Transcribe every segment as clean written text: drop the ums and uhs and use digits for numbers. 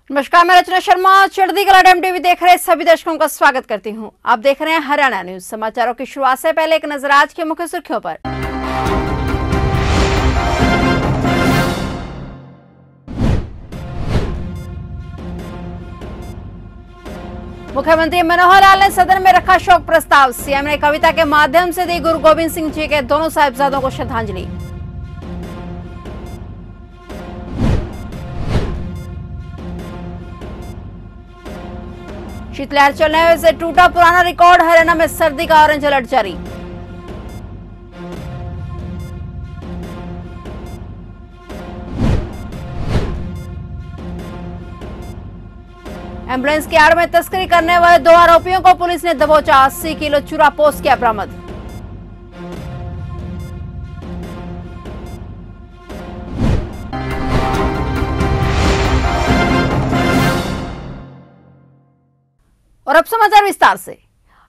नमस्कार, मैं रचना शर्मा चढ़दी कला टाइम टीवी देख रहे सभी दर्शकों का स्वागत करती हूं। आप देख रहे हैं हरियाणा न्यूज। समाचारों की शुरुआत से पहले एक नजर आज की मुख्य सुर्खियों पर। मुख्यमंत्री मनोहर लाल ने सदन में रखा शोक प्रस्ताव। सीएम ने कविता के माध्यम से दी गुरु गोविंद सिंह जी के दोनों साहिबजादों को श्रद्धांजलि। शीतलहर चलने से टूटा पुराना रिकॉर्ड। हरियाणा में सर्दी का ऑरेंज अलर्ट जारी। एम्बुलेंस की आड़ में तस्करी करने वाले 2 आरोपियों को पुलिस ने दबोचा। 80 किलो चूरा पोस्ट किया बरामद। और अब समाचार विस्तार से।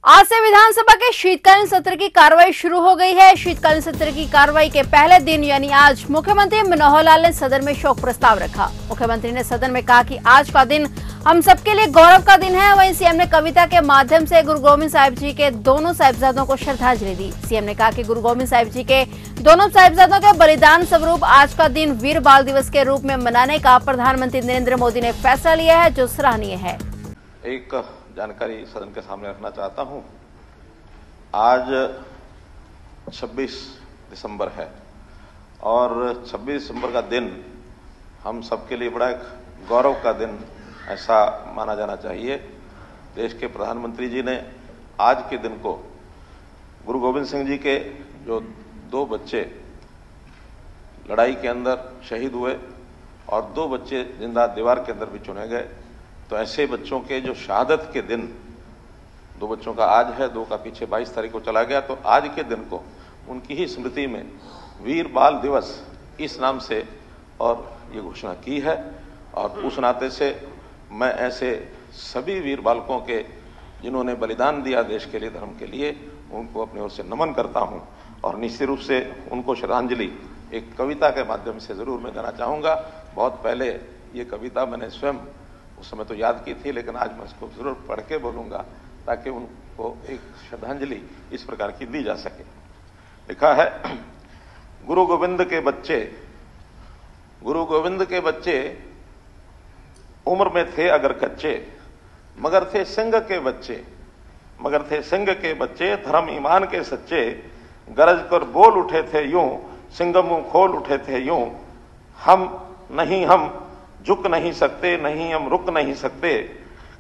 आज से विधानसभा के शीतकालीन सत्र की कार्रवाई शुरू हो गई है। शीतकालीन सत्र की कार्रवाई के पहले दिन यानी आज मुख्यमंत्री मनोहर लाल ने सदन में शोक प्रस्ताव रखा। मुख्यमंत्री ने सदन में कहा कि आज का दिन हम सबके लिए गौरव का दिन है। वहीं सीएम ने कविता के माध्यम से गुरु गोविंद साहिब जी के दोनों साहिबजादों को श्रद्धांजलि दी। सीएम ने कहा कि गुरु गोविंद साहिब जी के दोनों साहिबजादों के बलिदान स्वरूप आज का दिन वीर बाल दिवस के रूप में मनाने का प्रधानमंत्री नरेंद्र मोदी ने फैसला लिया है, जो सराहनीय है। एक जानकारी सदन के सामने रखना चाहता हूं। आज 26 दिसंबर है और 26 दिसंबर का दिन हम सबके लिए बड़ा एक गौरव का दिन ऐसा माना जाना चाहिए। देश के प्रधानमंत्री जी ने आज के दिन को गुरु गोविंद सिंह जी के जो 2 बच्चे लड़ाई के अंदर शहीद हुए और 2 बच्चे जिंदा दीवार के अंदर भी चुने गए, तो ऐसे बच्चों के जो शहादत के दिन, 2 बच्चों का आज है, 2 का पीछे 22 तारीख को चला गया, तो आज के दिन को उनकी ही स्मृति में वीर बाल दिवस इस नाम से और ये घोषणा की है। और उस नाते से मैं ऐसे सभी वीर बालकों के जिन्होंने बलिदान दिया देश के लिए, धर्म के लिए, उनको अपनी ओर से नमन करता हूं और निश्चित रूप से उनको श्रद्धांजलि एक कविता के माध्यम से जरूर मैं देना चाहूँगा। बहुत पहले ये कविता मैंने स्वयं उस समय तो याद की थी, लेकिन आज मैं उसको जरूर पढ़ के बोलूंगा ताकि उनको एक श्रद्धांजलि इस प्रकार की दी जा सके। लिखा है, गुरु गोविंद के बच्चे उम्र में थे अगर कच्चे, मगर थे सिंह के बच्चे धर्म ईमान के सच्चे। गरज कर बोल उठे थे यूं, सिंह मुंह खोल उठे थे यूं। हम झुक नहीं सकते, नहीं हम रुक नहीं सकते।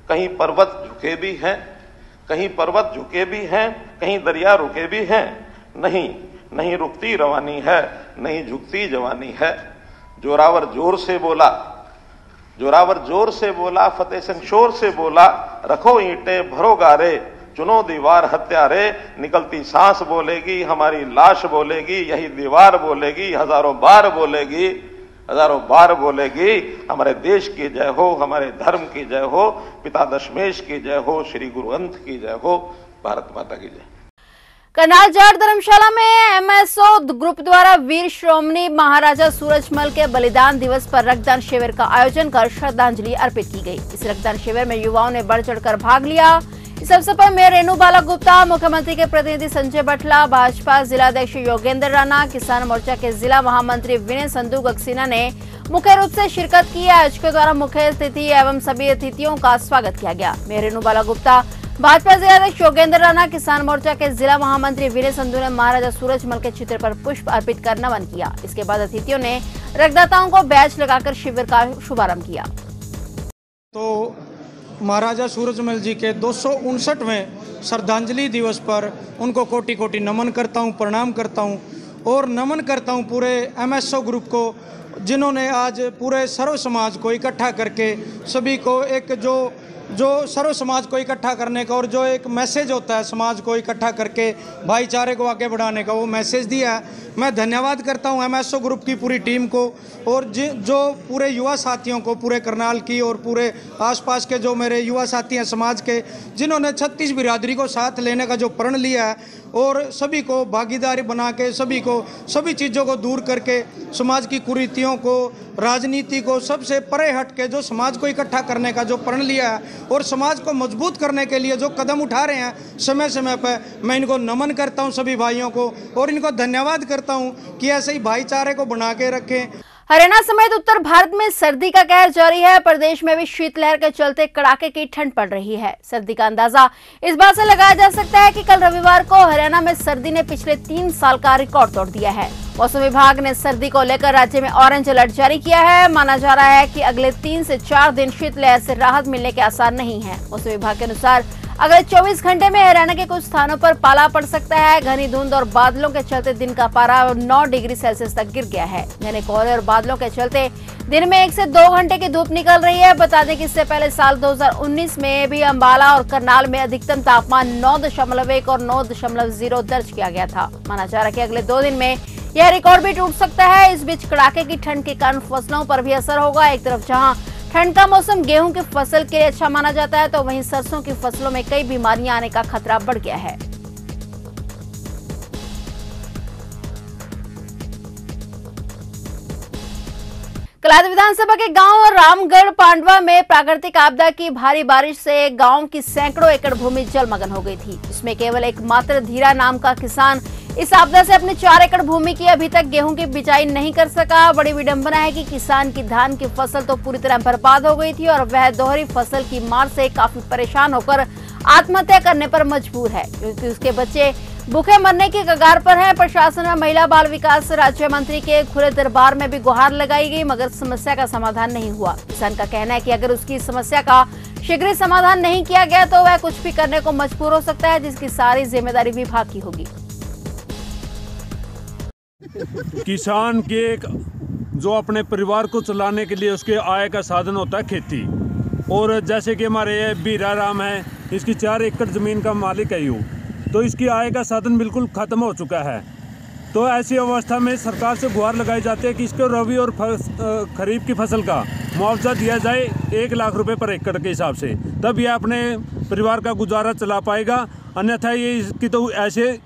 कहीं पर्वत झुके भी हैं, कहीं दरिया रुके भी हैं। नहीं रुकती रवानी है, नहीं झुकती जवानी है। जोरावर जोर से बोला, फतेह सिंह शोर से बोला। रखो ईंटें भरो गारे, चुनो दीवार हत्यारे। निकलती सांस बोलेगी, हमारी लाश बोलेगी, यही दीवार बोलेगी, हजारों बार बोलेगी। हमारे देश की जय हो, हमारे धर्म की जय हो, पिता दशमेश की जय हो, श्री गुरु ग्रंथ की जय हो, भारत माता की जय। करनाल जाट धर्मशाला में एमएसओ ग्रुप द्वारा वीर श्रोमणी महाराजा सूरजमल के बलिदान दिवस पर रक्तदान शिविर का आयोजन कर श्रद्धांजलि अर्पित की गई। इस रक्तदान शिविर में युवाओं ने बढ़ चढ़कर भाग लिया। इस अवसर पर मेयर रेणु बाला गुप्ता, मुख्यमंत्री के प्रतिनिधि संजय बटला, भाजपा जिलाध्यक्ष योगेंद्र राणा, किसान मोर्चा के जिला महामंत्री विनय संधू गक्सीना ने मुख्य रूप से शिरकत की। आयोजकों द्वारा मुख्य अतिथि एवं सभी अतिथियों का स्वागत किया गया। मेयर रेणु बाला गुप्ता, भाजपा जिलाध्यक्ष योगेंद्र राणा, किसान मोर्चा के जिला महामंत्री विनय संधू ने महाराजा सूरजमल के चित्र पर पुष्प अर्पित कर नमन किया। इसके बाद अतिथियों ने रक्तदाताओं को बैच लगाकर शिविर का शुभारंभ किया। तो महाराजा सूरजमल जी के 259वें श्रद्धांजलि दिवस पर उनको कोटि कोटि नमन करता हूं, प्रणाम करता हूं और नमन करता हूं पूरे एमएसओ ग्रुप को, जिन्होंने आज पूरे सर्व समाज को इकट्ठा करके सभी को एक जो जो सर्व समाज को इकट्ठा करने का और जो एक मैसेज होता है समाज को इकट्ठा करके भाईचारे को आगे बढ़ाने का, वो मैसेज दिया है। मैं धन्यवाद करता हूं MSO ग्रुप की पूरी टीम को और जो पूरे युवा साथियों को, पूरे करनाल की और पूरे आसपास के जो मेरे युवा साथी हैं समाज के, जिन्होंने 36 बिरादरी को साथ लेने का जो प्रण लिया है और सभी को भागीदारी बना के सभी चीज़ों को दूर करके समाज की कुरीतियों को, राजनीति को सबसे परे हट के जो समाज को इकट्ठा करने का जो प्रण लिया है और समाज को मजबूत करने के लिए जो कदम उठा रहे हैं समय समय पर, मैं इनको नमन करता हूं सभी भाइयों को और इनको धन्यवाद करता हूं कि ऐसे ही भाईचारे को बना के रखें। हरियाणा समेत उत्तर भारत में सर्दी का कहर जारी है। प्रदेश में भी शीतलहर के चलते कड़ाके की ठंड पड़ रही है। सर्दी का अंदाजा इस बात से लगाया जा सकता है कि कल रविवार को हरियाणा में सर्दी ने पिछले 3 साल का रिकॉर्ड तोड़ दिया है। मौसम विभाग ने सर्दी को लेकर राज्य में ऑरेंज अलर्ट जारी किया है। माना जा रहा है कि अगले 3 से 4 दिन शीतलहर से राहत मिलने के आसार नहीं है। मौसम विभाग के अनुसार अगले 24 घंटे में हरियाणा के कुछ स्थानों पर पाला पड़ सकता है। घनी धुंध और बादलों के चलते दिन का पारा 9 डिग्री सेल्सियस तक गिर गया है। घने कोहरे और बादलों के चलते दिन में 1 से 2 घंटे की धूप निकल रही है। बता दें कि इससे पहले साल 2019 में भी अंबाला और करनाल में अधिकतम तापमान 9.1 और 9.0 दर्ज किया गया था। माना जा रहा है कि अगले 2 दिन में यह रिकॉर्ड भी टूट सकता है। इस बीच कड़ाके की ठंड के कारण फसलों पर भी असर होगा। एक तरफ जहां ठंड का मौसम गेहूं की फसल के लिए अच्छा माना जाता है, तो वहीं सरसों की फसलों में कई बीमारियां आने का खतरा बढ़ गया है। कलाद विधानसभा के गांव रामगढ़ पांडवा में प्राकृतिक आपदा की भारी बारिश से गांव की सैकड़ों एकड़ भूमि जलमग्न हो गई थी। इसमें केवल एकमात्र धीरा नाम का किसान इस आपदा से अपने 4 एकड़ भूमि की अभी तक गेहूं की बिजाई नहीं कर सका। बड़ी विडंबना है कि किसान की धान की फसल तो पूरी तरह बर्बाद हो गई थी और वह दोहरी फसल की मार से काफी परेशान होकर आत्महत्या करने पर मजबूर है, क्योंकि उसके बच्चे भूखे मरने की कगार पर हैं। प्रशासन और महिला बाल विकास राज्य मंत्री के खुले दरबार में भी गुहार लगाई गई, मगर समस्या का समाधान नहीं हुआ। किसान का कहना है कि अगर उसकी समस्या का शीघ्र समाधान नहीं किया गया तो वह कुछ भी करने को मजबूर हो सकता है, जिसकी सारी जिम्मेदारी विभाग की होगी। किसान के जो अपने परिवार को चलाने के लिए उसके आय का साधन होता है खेती, और जैसे कि हमारे बीरा राम है, इसकी 4 एकड़ ज़मीन का मालिक है यूँ, तो इसकी आय का साधन बिल्कुल ख़त्म हो चुका है। तो ऐसी अवस्था में सरकार से गुहार लगाई जाती है कि इसको रबी और खरीफ की फसल का मुआवजा दिया जाए 1 लाख रुपए पर एकड़ के हिसाब से, तब यह अपने परिवार का गुजारा चला पाएगा। अन्यथा ये इसकी तो ऐसे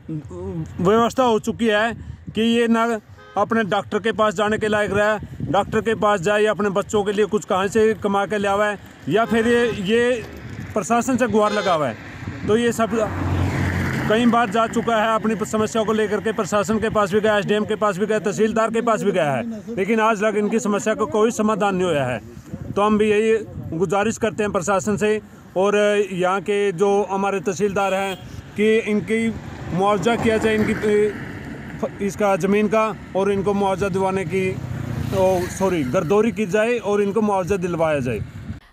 व्यवस्था हो चुकी है कि ये ना अपने डॉक्टर के पास जाने के लायक रहा, डॉक्टर के पास जाए, अपने बच्चों के लिए कुछ कहाँ से कमा के लिया हुआ है, या फिर ये प्रशासन से गुहार लगा हुआ है। तो ये सब कई बार जा चुका है अपनी समस्या को लेकर के, प्रशासन के पास भी गया, SDM के पास भी गया, तहसीलदार के पास भी गया है, लेकिन आज तक इनकी समस्या का कोई समाधान नहीं हुआ है। तो हम भी यही गुजारिश करते हैं प्रशासन से और यहाँ के जो हमारे तहसीलदार हैं कि इनकी मुआवजा किया जाए, इनकी इसका ज़मीन का, और इनको मुआवजा दिलवाने की गर्दौरी की जाए और इनको मुआवजा दिलवाया जाए।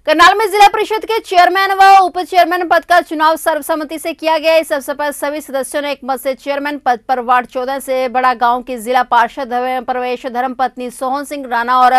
करनाल में जिला परिषद के चेयरमैन व उप चेयरमैन पद का चुनाव सर्वसम्मति से किया गया। इस अवसर पर सभी सदस्यों ने एक मत से चेयरमैन पद पर वार्ड 14 से बड़ा गांव की जिला पार्षद प्रवेश धर्मपत्नी सोहन सिंह राणा और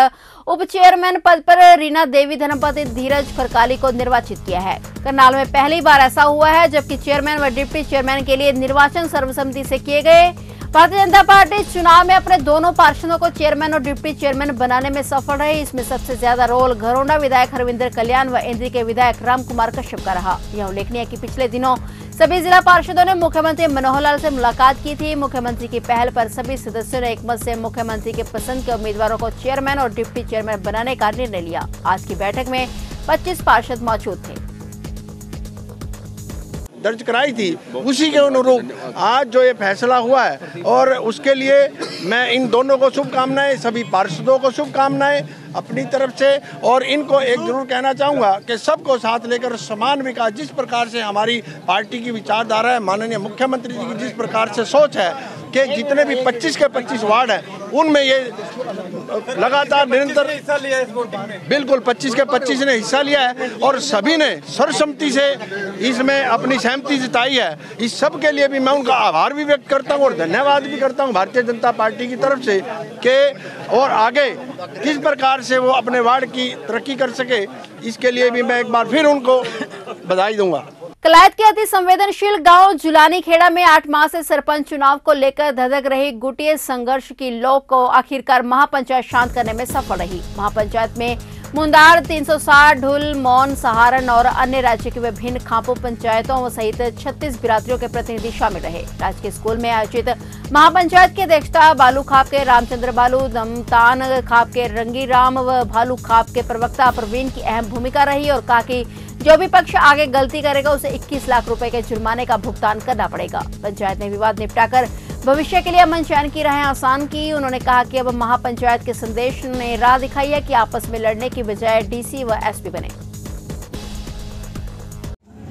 उप चेयरमैन पद पर रीना देवी धर्मपत्नी धीरज खरकाली को निर्वाचित किया है। करनाल में पहली बार ऐसा हुआ है जबकि चेयरमैन व डिप्टी चेयरमैन के लिए निर्वाचन सर्वसम्मति से किए गए। भारतीय जनता पार्टी चुनाव में अपने दोनों पार्षदों को चेयरमैन और डिप्टी चेयरमैन बनाने में सफल रही। इसमें सबसे ज्यादा रोल घरोंडा विधायक हरविंदर कल्याण व इंद्री के विधायक राम कुमार कश्यप का रहा। यह उल्लेखनीय है कि पिछले दिनों सभी जिला पार्षदों ने मुख्यमंत्री मनोहर लाल से मुलाकात की थी। मुख्यमंत्री की पहल पर सभी सदस्यों ने एक मत से मुख्यमंत्री के पसंद के उम्मीदवारों को चेयरमैन और डिप्टी चेयरमैन बनाने का निर्णय लिया। आज की बैठक में 25 पार्षद मौजूद थे। दर्ज कराई थी, उसी के अनुरूप आज जो ये फैसला हुआ है, और उसके लिए मैं इन दोनों को शुभकामनाएं, सभी पार्षदों को शुभकामनाएं अपनी तरफ से। और इनको एक जरूर कहना चाहूँगा कि सबको साथ लेकर समान विकास, जिस प्रकार से हमारी पार्टी की विचारधारा है, माननीय मुख्यमंत्री जी की जिस प्रकार से सोच है, के जितने भी 25 के 25 वार्ड हैं उनमें ये लगातार निरंतर हिस्सा लिया है। बिल्कुल 25 के 25 ने हिस्सा लिया है और सभी ने सर्वसम्मति से इसमें अपनी सहमति जताई है। इस सब के लिए भी मैं उनका आभार भी व्यक्त करता हूँ और धन्यवाद भी करता हूँ भारतीय जनता पार्टी की तरफ से कि और आगे किस प्रकार से वो अपने वार्ड की तरक्की कर सके, इसके लिए भी मैं एक बार फिर उनको बधाई दूंगा। कलायत के अति संवेदनशील गांव जुलानी खेड़ा में 8 माह से सरपंच चुनाव को लेकर धधक रही गुटिया संघर्ष की लौ को आखिरकार महापंचायत शांत करने में सफल रही। महापंचायत में मुंदार 360 ढुल, मौन, सहारन और अन्य राज्य के विभिन्न खापू पंचायतों सहित 36 बिरादरियों के प्रतिनिधि शामिल रहे। राजकीय स्कूल में आयोजित महापंचायत की अध्यक्षता बालू खाप के रामचंद्र बालू, दमतान खाप के रंगी राम व भालू खाप के प्रवक्ता प्रवीण की अहम भूमिका रही और कहा कि जो भी पक्ष आगे गलती करेगा उसे 21 लाख रुपए के जुर्माने का भुगतान करना पड़ेगा। पंचायत ने विवाद निपटाकर भविष्य के लिए अमन चैन की राहें आसान की। उन्होंने कहा कि अब महापंचायत के संदेश ने राह दिखाई है कि आपस में लड़ने की बजाय डीसी व एसपी बने।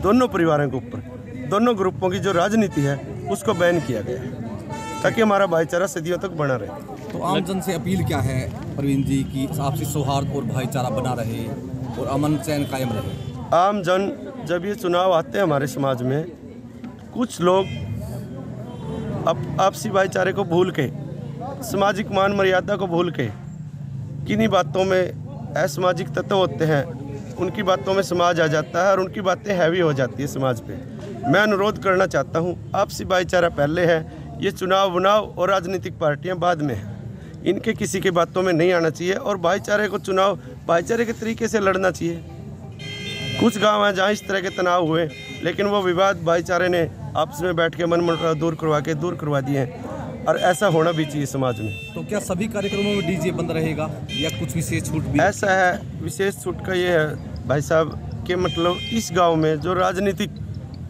दोनों परिवारों के ऊपर दोनों ग्रुपों की जो राजनीति है उसको बैन किया गया है ताकि हमारा भाईचारा सदियों तक बना रहे। तो आम जन से अपील क्या है प्रवीण जी की आपसी सौहार्द और भाईचारा बना रहे और अमन चैन कायम रहे? आम जन जब ये चुनाव आते हैं हमारे समाज में, कुछ लोग आपसी भाईचारे को भूल के, सामाजिक मान मर्यादा को भूल के, किन्हीं बातों में असामाजिक तत्व होते हैं, उनकी बातों में समाज आ जाता है और उनकी बातें हैवी हो जाती है समाज पे। मैं अनुरोध करना चाहता हूँ, आपसी भाईचारा पहले है, ये चुनाव बुनाव और राजनीतिक पार्टियाँ बाद में हैं। इनके किसी की बातों में नहीं आना चाहिए और भाईचारे को चुनाव भाईचारे के तरीके से लड़ना चाहिए। कुछ गांव हैं जहां इस तरह के तनाव हुए, लेकिन वो विवाद भाईचारे ने आपस में बैठ के मनमुटाव दूर करवा दिए हैं और ऐसा होना भी चाहिए समाज में। तो क्या सभी कार्यक्रमों में डीजे बंद रहेगा या कुछ विशेष छूट भी? ऐसा है, विशेष छूट का ये है भाई साहब कि मतलब इस गाँव में जो राजनीतिक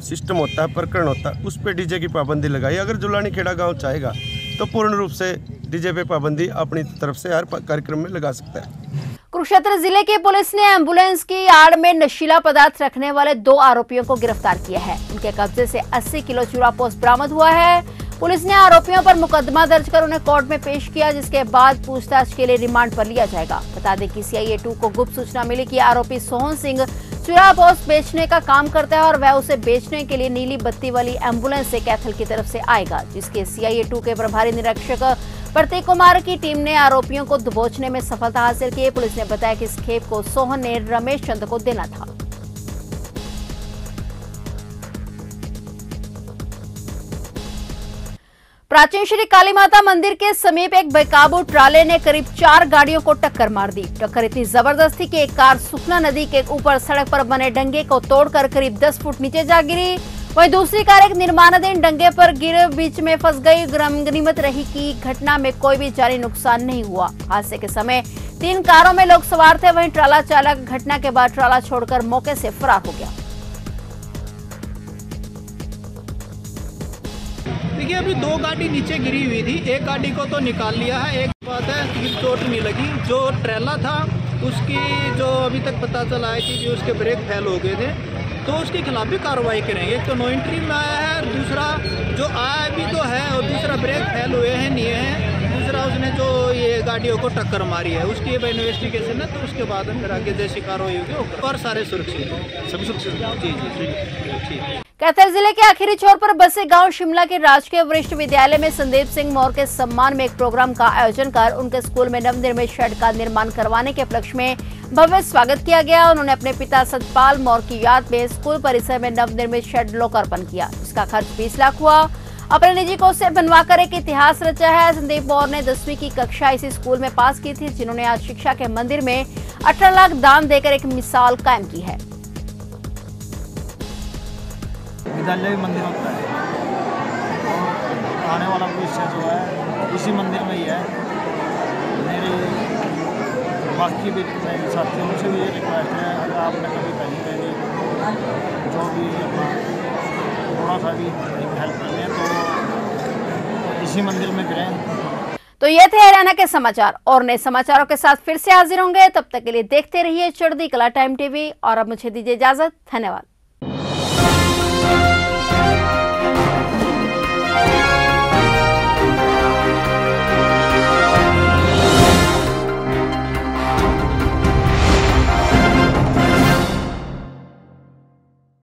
सिस्टम होता है, प्रकरण होता है, उस पर डीजे की पाबंदी लगाई। अगर जुलानी खेड़ा गाँव चाहेगा तो पूर्ण रूप से डीजे पे पाबंदी अपनी तरफ से हर कार्यक्रम में लगा सकता है। कुरुक्षेत्र जिले की पुलिस ने एम्बुलेंस की आड़ में नशीला पदार्थ रखने वाले 2 आरोपियों को गिरफ्तार किया है। उनके कब्जे से 80 किलो चूरा पोस्त बरामद हुआ है। पुलिस ने आरोपियों पर मुकदमा दर्ज कर उन्हें कोर्ट में पेश किया, जिसके बाद पूछताछ के लिए रिमांड पर लिया जाएगा। बता दें कि CIA-2 को गुप्त सूचना मिली कि आरोपी सोहन सिंह चूरा पोस्त बेचने का काम करता है और वह उसे बेचने के लिए नीली बत्ती वाली एम्बुलेंस से कैथल की तरफ से आएगा, जिसके CIA-2 के प्रभारी निरीक्षक प्रतीक कुमार की टीम ने आरोपियों को दबोचने में सफलता हासिल की। पुलिस ने बताया कि इस खेप को सोहन ने रमेश चंद को देना था। प्राचीन श्री काली माता मंदिर के समीप एक बेकाबू ट्राले ने करीब 4 गाड़ियों को टक्कर मार दी। टक्कर इतनी जबरदस्त थी कि एक कार सुखना नदी के ऊपर सड़क पर बने डंगे को तोड़कर करीब 10 फुट नीचे जा गिरी। वहीं दूसरी कार एक निर्माणाधीन डंगे पर गिर बीच में फंस गई। गनीमत रही कि घटना में कोई भी जानी नुकसान नहीं हुआ। हादसे के समय 3 कारों में लोग सवार थे। वहीं ट्राला चालक घटना के बाद ट्राला छोड़कर मौके से फरार हो गया। देखिए, अभी 2 गाड़ी नीचे गिरी हुई थी, एक गाड़ी को तो निकाल लिया है। एक बात है कि चोट नहीं लगी। जो ट्रेला था उसकी जो अभी तक पता चला है कि जो उसके ब्रेक फेल हो गए थे, तो उसके खिलाफ भी कार्रवाई करेंगे। एक तो नो एंट्री में आया है, दूसरा जो आया भी तो है और दूसरा ब्रेक फेल हुए हैं नहीं है, दूसरा उसने जो ये गाड़ियों को टक्कर मारी है उसकी इन्वेस्टिगेशन है, तो उसके बाद फिर आगे जैसी कार्रवाई होगी। और सारे सुरक्षित हैं, सभी सुरक्षित। जी। कैथल जिले के आखिरी छोर पर बसे गांव शिमला के राजकीय वरिष्ठ विद्यालय में संदीप सिंह मौर्य के सम्मान में एक प्रोग्राम का आयोजन कर उनके स्कूल में नवनिर्मित शेड का निर्माण करवाने के उपलक्ष्य में भव्य स्वागत किया गया। उन्होंने अपने पिता सतपाल मौर्य की याद में स्कूल परिसर में नवनिर्मित शेड लोकार्पण किया, जिसका खर्च 20 लाख हुआ। अपने निजी कोष से बनवाकर एक इतिहास रचा है। संदीप मौर्य ने 10वीं की कक्षा इसी स्कूल में पास की थी, जिन्होंने आज शिक्षा के मंदिर में 18 लाख दान देकर एक मिसाल कायम की है। विद्यालय मंदिर होता है और आने वाला भविष्य जो है इसी मंदिर में ही है। मेरी बाकी भी साथियों से भी ये रिक्वेस्ट है, अगर आपने कभी कहीं जो भी अपना थोड़ा सा भी हेल्प करनी है तो इसी मंदिर में करें। तो ये थे हरियाणा के समाचार और नए समाचारों के साथ फिर से हाजिर होंगे। तब तक के लिए देखते रहिए चढ़ती कला टाइम टीवी और अब मुझे दीजिए इजाजत। धन्यवाद।